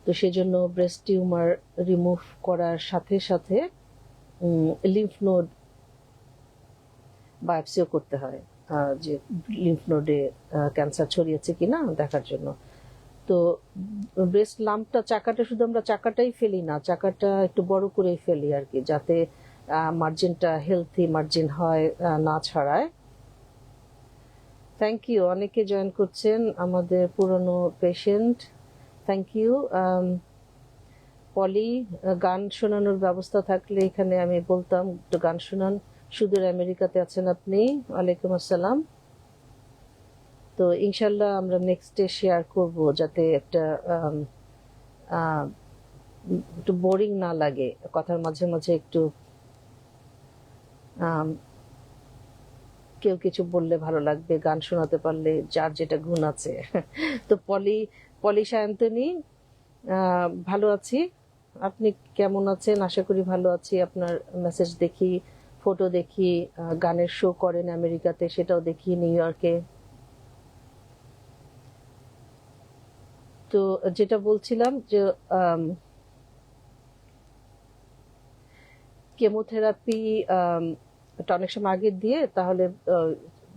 তো সেজন্য ব্রেস্ট টিউমার রিমুভ করার সাথে সাথে লিম্ফ নোড বায়োপসিও করতে হয়, যে লিম্ফ নোডে ক্যান্সার ছড়িয়েছে কিনা দেখার জন্য। তো ব্রেস্ট লাম্পটা, চাকাটা শুধু আমরা চাকাটাই ফেলি না, চাকাটা একটু বড় করেই ফেলি আর কি, যাতে মার্জিনটা হেলথি মার্জিন হয়, না ছড়ায়। থ্যাংক ইউ, অনেকে জয়েন করছেন আমাদের পুরনো পেশেন্ট, থ্যাংক ইউ। পলি, গান শোনানোর ব্যবস্থা থাকলে এখানে আমি বলতাম একটু গান শোনান। সুদূর আমেরিকাতে আছেন আপনি, ওয়ালাইকুম আসসালাম। তো ইনশাল্লাহ আমরা নেক্সটে শেয়ার করব, যাতে একটা একটু বোরিং না লাগে, কথার মাঝে মাঝে একটু কেউ কিছু বললে ভালো লাগবে, গান শোনাতে পারলে যার যেটা গুণ আছে। তো পলি সায়ন্তনী, ভালো আছি, আপনি কেমন আছেন? আশা করি ভালো আছি। আপনার মেসেজ দেখি, ফটো দেখি, গানের শো করেন আমেরিকাতে, সেটাও দেখি, নিউ ইয়র্কে। তো যেটা বলছিলাম যে কেমোথেরাপি অনেক সময় আগে দিয়ে তাহলে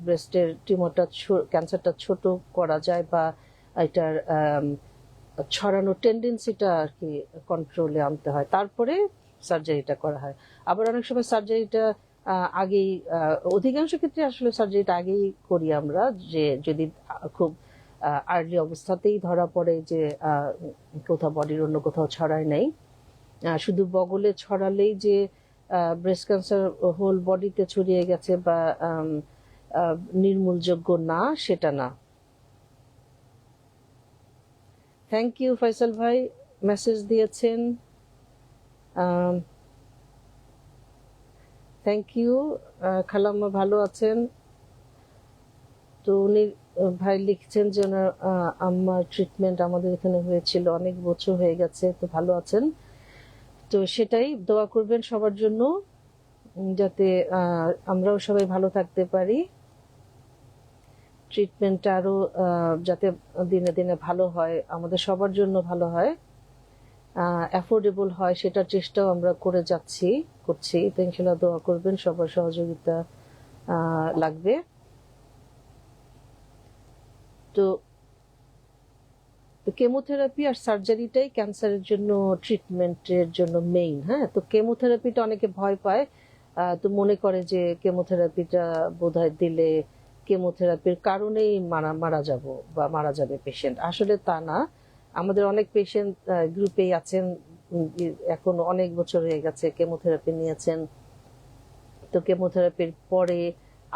ব্রেস্টের টিউমারটা, ক্যান্সারটা ছোট করা যায়, বা এটার ছড়ানোর টেন্ডেন্সিটা আর কি কন্ট্রোলে আনতে হয়, তারপরে সার্জারিটা করা হয়। আবার অনেক সময় সার্জারিটা আগেই, অধিকাংশ ক্ষেত্রে আসলে সার্জারিটা আগেই করি আমরা, যে যদি খুব আর্লি অবস্থাতেই ধরা পড়ে যে কোথাও বডির অন্য কোথাও ছড়ায় নাই। শুধু বগলে ছড়ালেই যে ব্রেস্ট ক্যান্সার হোল বডিতে ছড়িয়ে গেছে বা নির্মূলযোগ্য না, সেটা না। থ্যাংক ইউ ফয়সাল ভাই, মেসেজ দিয়েছেন, থ্যাংক ইউ। খালাম্মা ভালো আছেন? তো উনি ভাই লিখছেন যে ওনার আম্মার ট্রিটমেন্ট আমাদের এখানে হয়েছিল, অনেক বছর হয়ে গেছে, তো ভালো আছেন। তো সেটাই দোয়া করবেন সবার জন্য, যাতে আমরাও সবাই ভালো থাকতে পারি, ট্রিটমেন্টটা আরো যাতে দিনে দিনে ভালো হয়, আমাদের সবার জন্য ভালো হয়, অ্যাফোর্ডেবল হয়, সেটার চেষ্টাও আমরা করছি। তো ইনশাল্লাহ দোয়া করবেন, সবার সহযোগিতা লাগবে। তো কেমোথেরাপি আর সার্জারিটাই ক্যান্সারের জন্য ট্রিটমেন্টের জন্য মেইন। হ্যাঁ, তো কেমোথেরাপিটা অনেকে ভয় পায়, তো মনে করে যে কেমোথেরাপিটা বোধহয় দিলে কেমোথেরাপির কারণেই মারা যাব বা মারা যাবে পেশেন্ট। আসলে তা না, আমাদের অনেক পেশেন্ট গ্রুপেই আছেন, এখন অনেক বছর হয়ে গেছে কেমোথেরাপি নিয়েছেন। তো কেমোথেরাপির পরে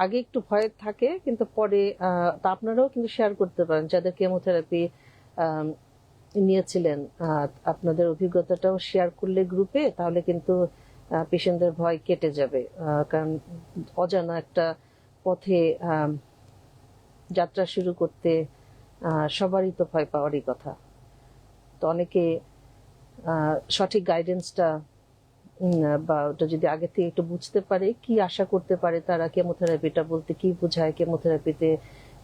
আগে একটু ভয় থাকে, কিন্তু পরে তা আপনারাও কিন্তু শেয়ার করতে পারেন যাদের কেমোথেরাপি নিয়েছিলেন, আপনাদের অভিজ্ঞতাটাও শেয়ার করলে গ্রুপে, তাহলে কিন্তু পেশেন্টদের ভয় কেটে যাবে। কারণ অজানা একটা পথে যাত্রা শুরু করতে সবারই তো ভয় পাওয়ারই কথা। তো অনেকে সঠিক গাইডেন্সটা বা ওটা যদি আগে থেকে একটু বুঝতে পারে, কি আশা করতে পারে তারা, কেমোথেরাপিটা বলতে কি বোঝায়, কেমোথেরাপিতে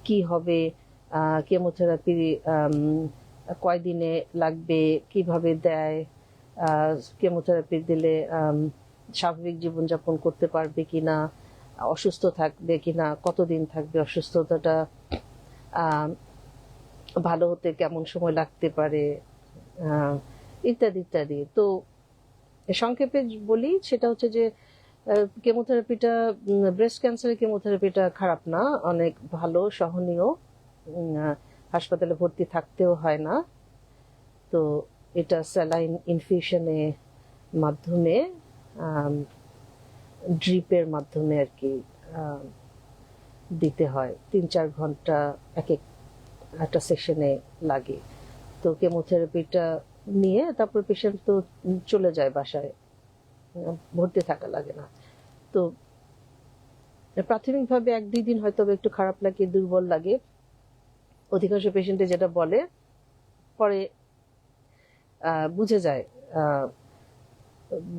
কি হবে, কেমোথেরাপি কয়দিনে লাগবে, কিভাবে দেয়, কেমোথেরাপি দিলে স্বাভাবিক জীবনযাপন করতে পারবে কিনা, অসুস্থ থাকবে কিনা, কতদিন থাকবে, অসুস্থতাটা ভালো হতে কেমন সময় লাগতে পারে, ইত্যাদি ইত্যাদি। তো সংক্ষেপে বলি, সেটা হচ্ছে যে কেমোথেরাপিটা, ব্রেস্ট ক্যান্সারের কেমোথেরাপিটা খারাপ না, অনেক ভালো, সহনীয়, হাসপাতালে ভর্তি থাকতেও হয় না। তো এটা স্যালাইন ইনফিউশনের মাধ্যমে, ড্রিপের মাধ্যমে আর কি দিতে হয়। 3-4 ঘন্টা একটা সেশনে লাগে। তো কেমোথেরাপিটা নিয়ে তারপর পেশেন্ট তো চলে যায় বাসায়, ভর্তি থাকা লাগে না। তো প্রাথমিকভাবে 1-2 দিন হয়তো একটু খারাপ লাগে, দুর্বল লাগে, অধিকাংশ পেশেন্টে যেটা বলে, পরে বুঝে যায়,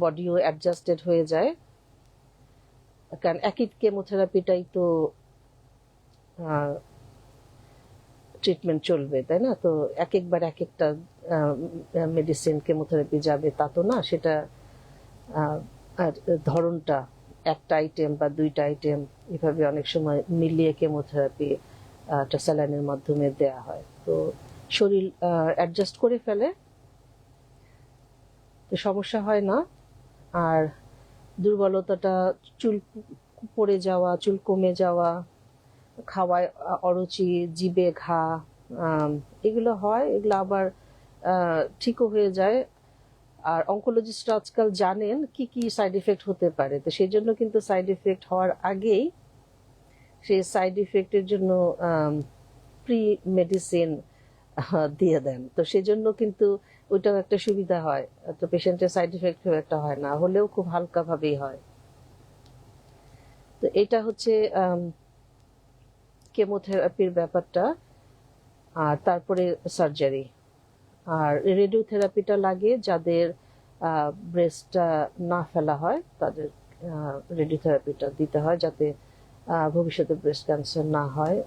বডিও অ্যাডজাস্টেড হয়ে যায়, কারণ একই কেমোথেরাপিটাই তো ট্রিটমেন্ট চলবে, তাই না? তো একবার একটা মেডিসিন কেমোথেরাপি যাবে তা তো না, সেটা আর ধরনটা একটা আইটেম বা 2টা আইটেম এভাবে অনেক সময় মিলিয়ে কেমোথেরাপি একটা স্যালাইনের মাধ্যমে দেয়া হয়। তো শরীর অ্যাডজাস্ট করে ফেলে, তো সমস্যা হয় না। আর দুর্বলতাটা, চুল পড়ে যাওয়া, চুল কমে যাওয়া, খাওয়ায় অরুচি, জিভে ঘা, এগুলো হয়, এগুলো আবার ঠিকও হয়ে যায়। আর অঙ্কোলজিস্টরা আজকাল জানেন কি কি সাইড এফেক্ট হতে পারে, তো সেই জন্য কিন্তু সাইড এফেক্ট হওয়ার আগেই সেই সাইড এফেক্টের জন্য প্রি মেডিসিন দিয়ে দেন। তো সেই জন্য কিন্তু ওইটাও একটা সুবিধা হয়, তো পেশেন্টের সাইড এফেক্ট খুব একটা হয় না, হলেও খুব হালকা ভাবেই হয়। তো এটা হচ্ছে কেমোথেরাপির ব্যাপারটা। আর তারপরে সার্জারি। আর রেডিওথেরাপিটা লাগে যাদের ব্রেস্টটা না ফেলা হয়, তাদের রেডিওথেরাপিটা দিতে হয়, যাতে ভবিষ্যতে ব্রেস্ট ক্যান্সার না হয়।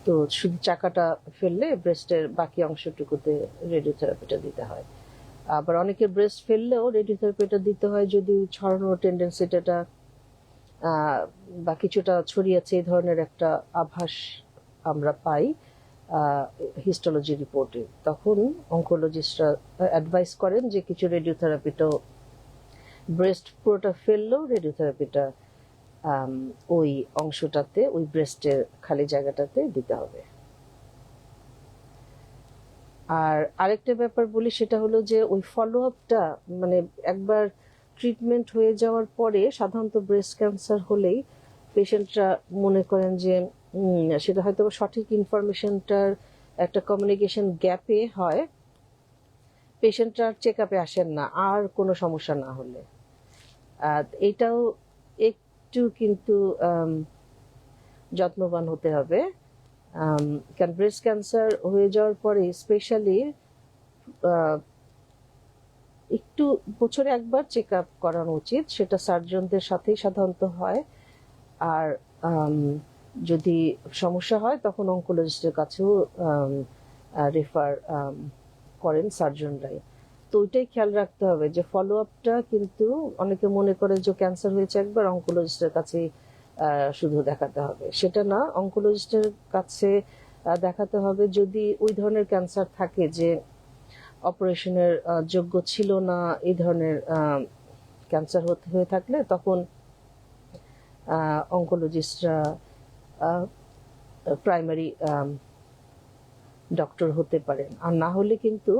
তো শুধু চাকাটা ফেললে ব্রেস্টের বাকি অংশটুকুতে রেডিওথেরাপিটা দিতে হয়। আবার অনেকের ব্রেস্ট ফেললেও রেডিওথেরাপিটা দিতে হয় যদি ছড়ানোর টেন্ডেন্সিটা বা কিছুটা ছড়িয়েছে, এই ধরনের একটা আভাস আমরা পাই হিস্টোলজি রিপোর্টে, তখন অঙ্কোলজিস্টরা অ্যাডভাইস করেন যে কিছু রেডিওথেরাপিটাও, ব্রেস্ট পুরোটা ফেললেও রেডিওথেরাপিটা ওই অংশটাতে, ওই ব্রেস্টের খালি জায়গাটাতে দিতে হবে। আর আরেকটা ব্যাপার বলি, সেটা হলো যে ওই ফলো আপটা, মানে একবার ট্রিটমেন্ট হয়ে যাওয়ার পরে সাধারণত ব্রেস্ট ক্যান্সার হলেই পেশেন্টরা মনে করেন যে সেটা হয়তো সঠিক ইনফরমেশনটার একটা কমিউনিকেশন গ্যাপে হয়, পেশেন্টরা চেক আপে আসেন না আর কোনো সমস্যা না হলে। এটাও একটু কিন্তু যত্নবান হতে হবে, কারণ ব্রেস্ট ক্যান্সার হয়ে যাওয়ার পরে স্পেশালি একটু বছরে একবার চেক আপ করানো উচিত, সেটা সার্জনদের সাথেই সাধারণত হয়। আর যদি সমস্যা হয় তখন অঙ্কোলজিস্টের কাছেও রেফার করেন সার্জনরাই। তো ওইটাই খেয়াল রাখতে হবে যে ফলো আপটা, কিন্তু অনেকে মনে করে যে ক্যান্সার হয়েছে একবার, অঙ্কোলজিস্টের কাছে শুধু দেখাতে হবে, সেটা না। অঙ্কোলজিস্টের কাছে দেখাতে হবে যদি ওই ধরনের ক্যান্সার থাকে যে অপারেশনের যোগ্য ছিল না, এই ধরনের ক্যান্সার হয়ে থাকলে তখন অঙ্কোলজিস্টরা প্রাইমারি ডক্টর হতে পারেন। আর না হলে কিন্তু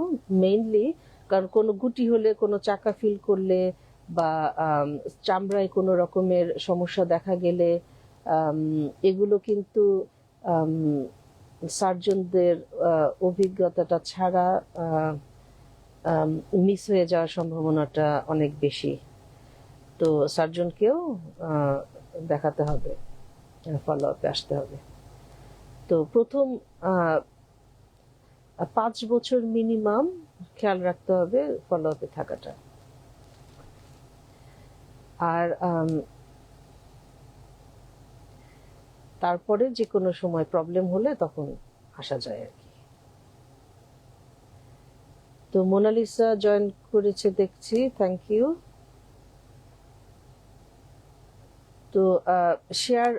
মেইনলি, কারণ কোনো গুটি হলে, কোনো চাকা ফিল করলে বা চামড়ায় কোনো রকমের সমস্যা দেখা গেলে, এগুলো কিন্তু সার্জনদের অভিজ্ঞতাটা ছাড়া মিস হয়ে যাওয়ার সম্ভাবনাটা অনেক বেশি। তো সার্জনকেও দেখাতে হবে, ফলো আপে আসতে হবে। তো প্রথম 5 বছর মিনিমাম খেয়াল রাখতে হবে ফলো আপে থাকাটা। আর তারপরে যে কোনো সময় প্রবলেম হলে তখন আসা যায় আর কি। তো মোনালিসা জয়েন করেছে দেখছি, থ্যাংক ইউ। তো শেয়ার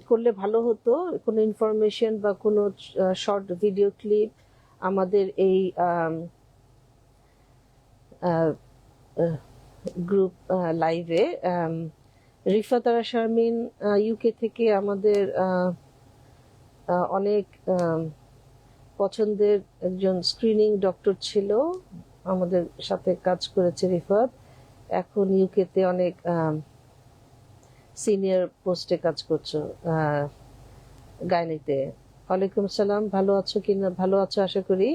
করলে ভালো হতো কোনো ইনফরমেশন বা কোনো শর্ট ভিডিও ক্লিপ আমাদের এই গ্রুপ লাইভে। রিফাত আরা শারমিন ইউকে থেকে আমাদের অনেক পছন্দের একজন স্ক্রিনিং ডক্টর ছিল, আমাদের সাথে কাজ করেছে রিফাত, এখন ইউকেতে অনেক সিনিয়র পোস্টে কাজ করছো গাইনিতে। ওয়ালাইকুম সালাম, ভালো আছো কিনা? ভালো আছো আশা করি।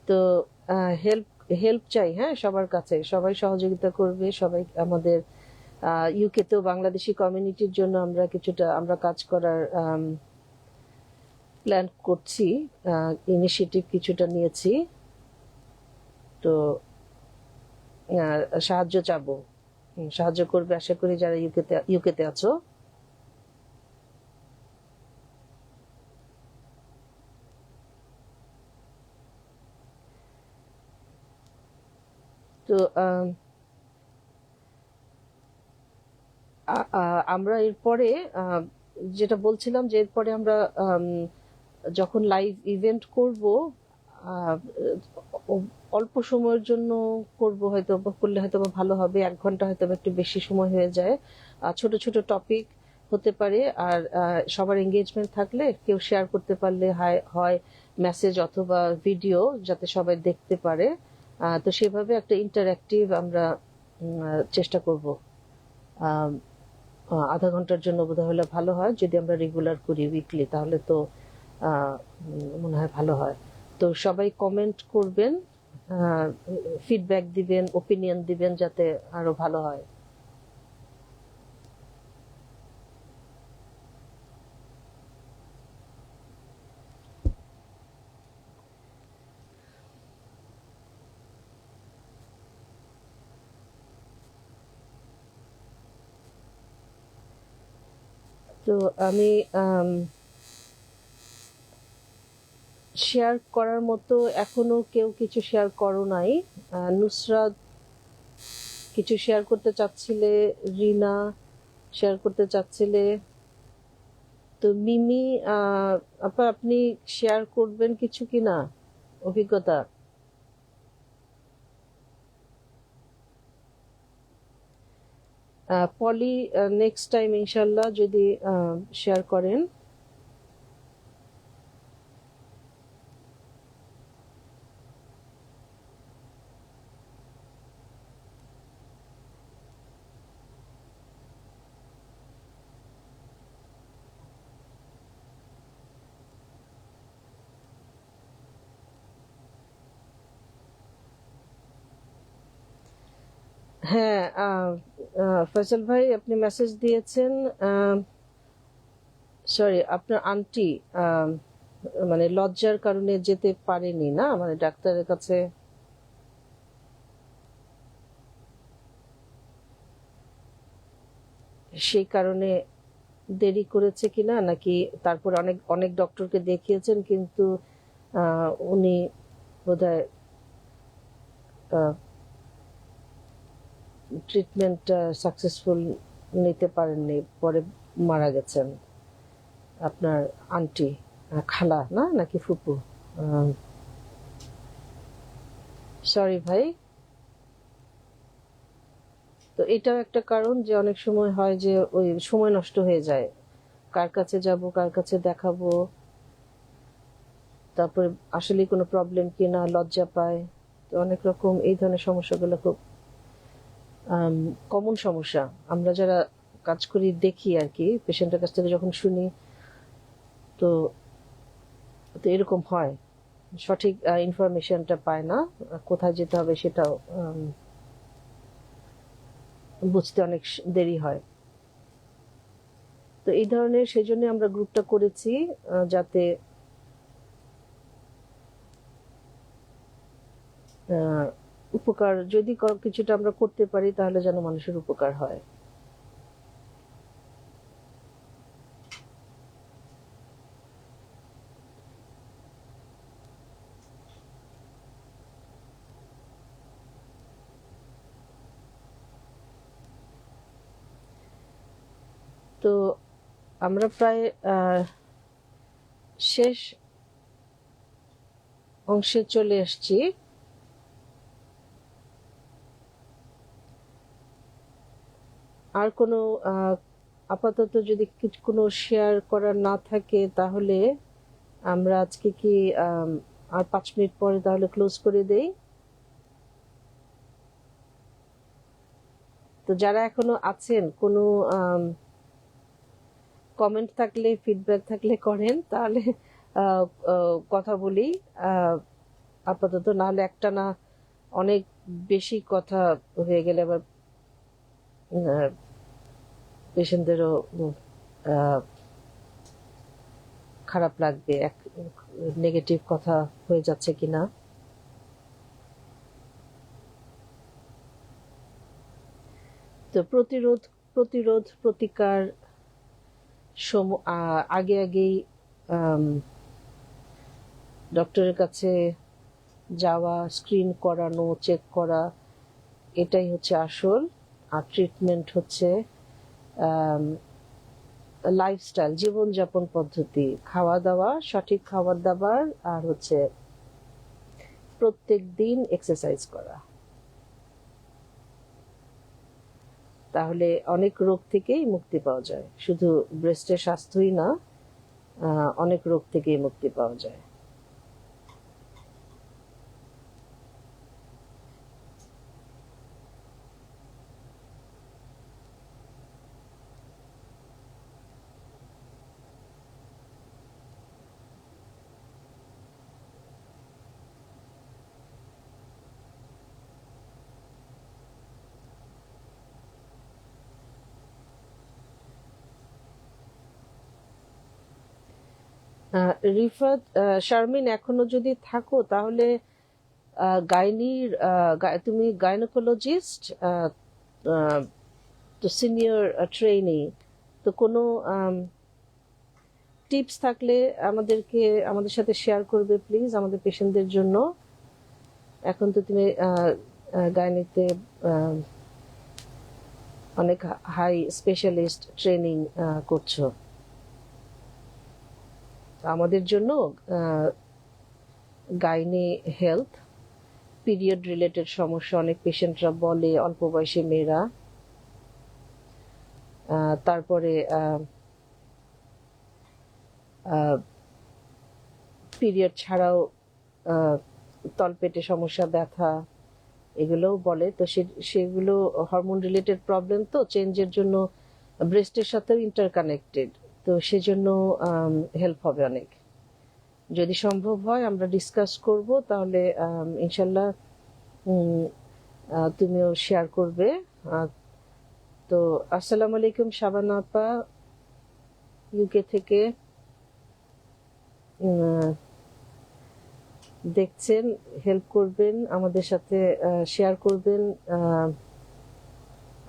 তো হেল্প হেল্প চাই, হ্যাঁ, সবার কাছে, সবাই সহযোগিতা করবে, সবাই আমাদের ইউকেতেও বাংলাদেশি কমিউনিটির জন্য আমরা কাজ করার প্ল্যান করছি, ইনিশিয়েটিভ কিছুটা নিয়েছি। তো সাহায্য চাবো, সাহায্য করবে আশা করি যারা ইউকেতে আছো। তো আমরা এরপরে যেটা বলছিলাম যে এরপরে আমরা যখন লাইভ ইভেন্ট করব অল্প সময়ের জন্য করব, হয়তো করলে হয়তো ভালো হবে, 1 ঘন্টা হয়তো একটু বেশি সময় হয়ে যায়। ছোট ছোট টপিক হতে পারে, আর সবার এঙ্গেজমেন্ট থাকলে কেউ শেয়ার করতে পারলে হয় মেসেজ অথবা ভিডিও, যাতে সবাই দেখতে পারে। তো সেভাবে একটা ইন্টারঅ্যাক্টিভ আমরা চেষ্টা করব। আধা ঘন্টার জন্য বোধহয় হলে ভালো হয়, যদি আমরা রেগুলার করি উইকলি তাহলে তো মনে হয় ভালো হয়। তো সবাই কমেন্ট করবেন, ফিডব্যাক দিবেন, ওপিনিয়ন দিবেন, যাতে আরো ভালো হয়। তো আমি শেয়ার করার মতো এখনো কেউ কিছু শেয়ার করো নাই। নুসরাত কিছু শেয়ার করতে চাচ্ছিলে, রিনা শেয়ার করতে চাচ্ছিলে। তো মিমি আপনি শেয়ার করবেন কিছু কিনা অভিজ্ঞতা? পলি নেক্সট টাইম ইনশাল্লাহ যদি শেয়ার করেন। হ্যাঁ, ফয়সাল ভাই আপনি মেসেজ দিয়েছেন। সরি, আপনার আন্টি মানে লজ্জার কারণে যেতে পারেনি না, মানে ডাক্তারের কাছে। সেই কারণে দেরি করেছে কিনা, নাকি তারপর অনেক অনেক ডক্টরকে দেখিয়েছেন কিন্তু উনি বোধহয় ট্রিটমেন্টটা সাকসেসফুল নিতে পারেননি, পরে মারা গেছেন আপনার আন্টি, খালা না নাকি ফুপু? সরি ভাই। তো এটাও একটা কারণ যে অনেক সময় হয় যে ওই সময় নষ্ট হয়ে যায়, কার কাছে যাব, কার কাছে দেখাবো, তারপরে আসলে কোনো প্রবলেম কিনা, লজ্জা পায়। তো অনেক রকম এই ধরনের সমস্যাগুলো খুব কমন সমস্যা, আমরা যারা কাজ করি দেখি আর কি, পেশেন্টের কাছ থেকে যখন শুনি। তো তো এরকম হয়, সঠিক ইনফরমেশনটা পায় না, কোথায় যেতে হবে সেটাও বুঝতে অনেক দেরি হয়। তো এই ধরনের, সেই জন্য আমরা গ্রুপটা করেছি, যাতে উপকার যদি কিছুটা আমরা করতে পারি তাহলে যেন মানুষের উপকার হয়। তো আমরা প্রায় শেষ অংশে চলে আসছি। আর কোনো আপাতত যদি কোনো শেয়ার করার না থাকে তাহলে আমরা আজকে কি আর 5 মিনিট পরে তাহলে ক্লোজ করে দেই। তো যারা এখনো আছেন, কোনো কমেন্ট থাকলে, ফিডব্যাক থাকলে করেন, তাহলে কথা বলি। আপাতত নাহলে একটা না অনেক বেশি কথা হয়ে গেলে আবার পেশেন্টদেরও খারাপ লাগবে, নেগেটিভ কথা হয়ে যাচ্ছে কিনা। তো প্রতিকার আগেই ডক্টরের কাছে যাওয়া, স্ক্রিন করানো, চেক করা, এটাই হচ্ছে আসল। আর ট্রিটমেন্ট হচ্ছে লাইফস্টাইল, জীবনযাপন পদ্ধতি, খাওয়া দাওয়া, সঠিক খাবার দাবার, আর হচ্ছে প্রত্যেক দিন এক্সারসাইজ করা। তাহলে অনেক রোগ থেকেই মুক্তি পাওয়া যায়, শুধু ব্রেস্টের স্বাস্থ্যই না, অনেক রোগ থেকেই মুক্তি পাওয়া যায়। রিফাত, শারমিন, এখনো যদি থাকো তাহলে তুমি গাইনোকোলজিস্ট, তো সিনিয়র ট্রেনি, তো কোনো টিপস থাকলে আমাদের সাথে শেয়ার করবে প্লিজ, আমাদের পেশেন্টদের জন্য। এখন তো তুমি গাইনিতে অনেক হাই স্পেশালিস্ট ট্রেনিং করছো। আমাদের জন্য গাইনি হেলথ, পিরিয়ড রিলেটেড সমস্যা অনেক পেশেন্টরা বলে, অল্প বয়সী মেয়েরা, তারপরে পিরিয়ড ছাড়াও তলপেটে সমস্যা, ব্যথা, এগুলোও বলে। তো সেগুলো হরমোন রিলেটেড প্রবলেম, তো চেঞ্জের জন্য ব্রেস্টের সাথেও ইন্টারকানেক্টেড, তো সেজন্য হেল্প হবে অনেক। যদি সম্ভব হয় আমরা ডিসকাস করব, তাহলে ইনশাল্লাহ তুমিও শেয়ার করবে। তো আসসালামু আলাইকুম শাবানা আপা, ইউকে থেকে দেখছেন, হেল্প করবেন, আমাদের সাথে শেয়ার করবেন।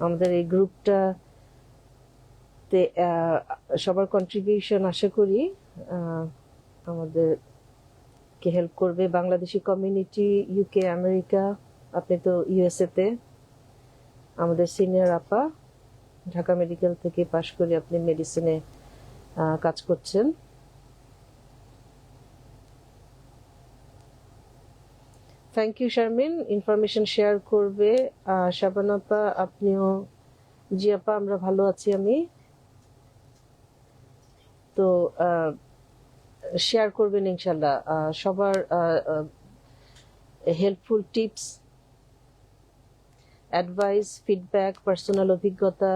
আমাদের এই গ্রুপটাতে সবার কন্ট্রিবিউশন আশা করি আমাদেরকে হেল্প করবে। বাংলাদেশি কমিউনিটি, ইউকে, আমেরিকা, আপনি তো ইউএসএ তে, আমাদের সিনিয়র আপা, ঢাকা মেডিকেল থেকে পাশ করে আপনি মেডিসিনে কাজ করছেন। Thank you Sharmin, information share করবে। শাবানা আপা, আপনিও? জি আপা, আমরা ভালো আছি। আমি তো শেয়ার করবেন ইনশাল্লাহ সবার helpful tips, advice, feedback, personal অভিজ্ঞতা,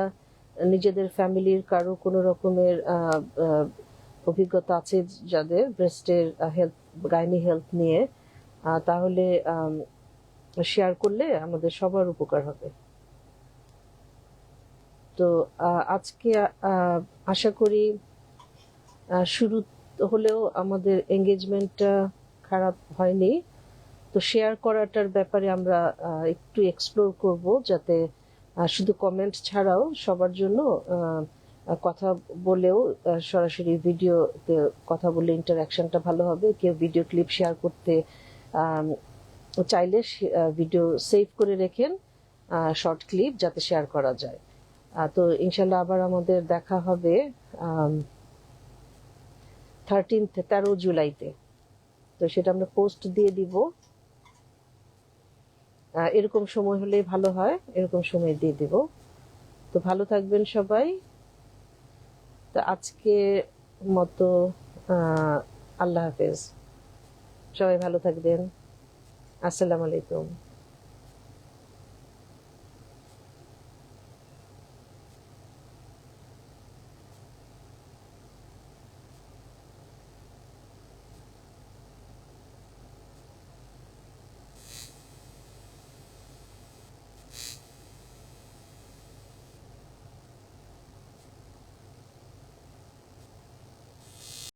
নিজেদের ফ্যামিলির কারো কোনো রকমের অভিজ্ঞতা আছে যাদের ব্রেস্টের হেলথ, গাইনি হেলথ নিয়ে, তাহলে শেয়ার করলে আমাদের সবার উপকার হবে। তো আজকে আশা করি শুরু হলেও আমাদের এঙ্গেজমেন্টটা খারাপ হয়নি। তো শেয়ার করাটার ব্যাপারে আমরা একটু এক্সপ্লোর করব, যাতে শুধু কমেন্ট ছাড়াও সবার জন্য কথা বলেও সরাসরি ভিডিওতে কথা বলে ইন্টারাকশনটা ভালো হবে। কেউ ভিডিও ক্লিপ শেয়ার করতে চাইলে ভিডিও সেভ করে রেখেন, শর্ট ক্লিপ যাতে শেয়ার করা যায়। তো ইনশাল্লাহ আবার আমাদের দেখা হবে 13 জুলাইতে। তো সেটা আমরা পোস্ট দিয়ে দিব। এরকম সময় হলেই ভালো হয়, এরকম সময় দিয়ে দিব। তো ভালো থাকবেন সবাই। তো আজকে মতো আল্লাহ হাফেজ, সবাই ভালো থাকবেন। আসসালামু আলাইকুম।